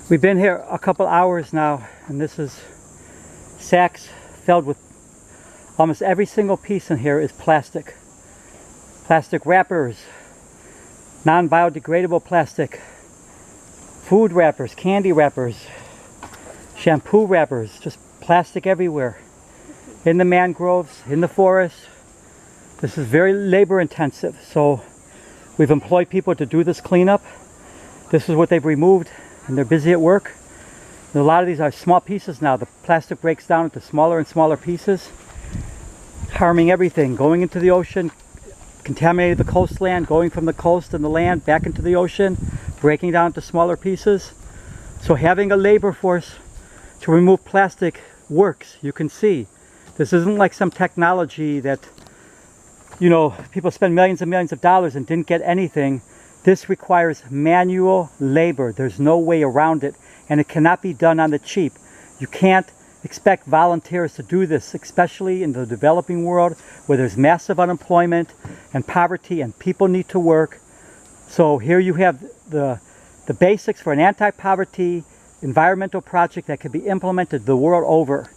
We've been here a couple hours now, and this is sacks filled with almost every single piece in here is plastic. Plastic wrappers, non-biodegradable plastic, food wrappers, candy wrappers, shampoo wrappers, just plastic everywhere. In the mangroves, in the forest. This is very labor intensive, so we've employed people to do this cleanup. This is what they've removed, and they're busy at work. And a lot of these are small pieces now. The plastic breaks down into smaller and smaller pieces, harming everything, going into the ocean, contaminating the coastland, going from the coast and the land back into the ocean, breaking down into smaller pieces. So having a labor force to remove plastic works. You can see this isn't like some technology that, you know, people spend millions and millions of dollars and didn't get anything. This requires manual labor. There's no way around it, and it cannot be done on the cheap. You can't expect volunteers to do this, especially in the developing world where there's massive unemployment and poverty and people need to work. So here you have the basics for an anti-poverty environmental project that can be implemented the world over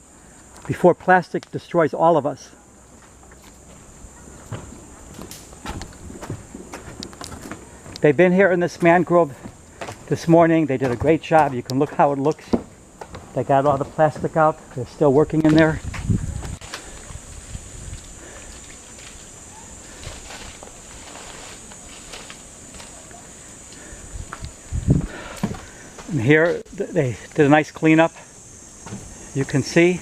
before plastic destroys all of us. They've been here in this mangrove this morning. They did a great job. You can look how it looks. They got all the plastic out. They're still working in there. And here they did a nice cleanup. You can see.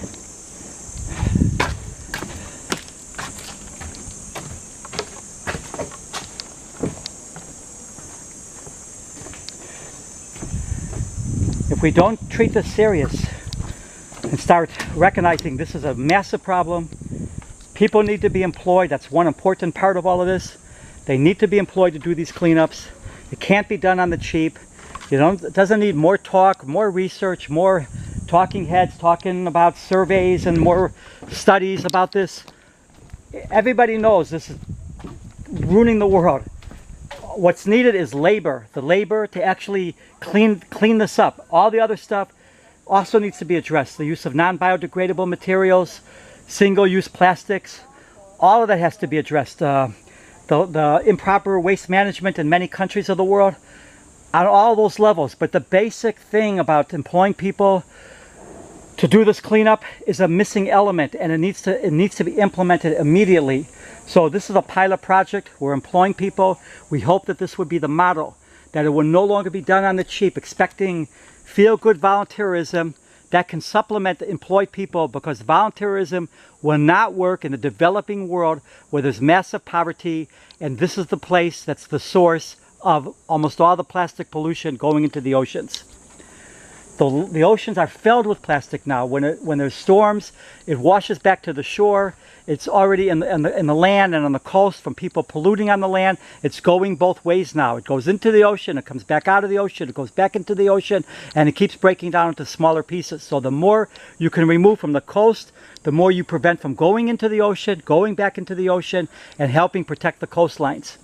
If we don't treat this serious and start recognizing this is a massive problem, people need to be employed. That's one important part of all of this. They need to be employed to do these cleanups. It can't be done on the cheap. It doesn't need more talk, more research, more talking heads talking about surveys and more studies about this. Everybody knows this is ruining the world. What's needed is labor. The labor to actually clean this up. All the other stuff also needs to be addressed. The use of non-biodegradable materials, single-use plastics, all of that has to be addressed. The improper waste management in many countries of the world, on all those levels. But the basic thing about employing people to do this cleanup is a missing element, and it needs to be implemented immediately. So this is a pilot project. We're employing people. We hope that this would be the model, that it will no longer be done on the cheap, expecting feel-good volunteerism that can supplement the employed people, because volunteerism will not work in the developing world where there's massive poverty, and this is the place that's the source of almost all the plastic pollution going into the oceans. The oceans are filled with plastic now. When there's storms, it washes back to the shore. It's already in the land and on the coast from people polluting on the land. It's going both ways now. It goes into the ocean, it comes back out of the ocean, it goes back into the ocean, and it keeps breaking down into smaller pieces. So the more you can remove from the coast, the more you prevent from going into the ocean, going back into the ocean, and helping protect the coastlines.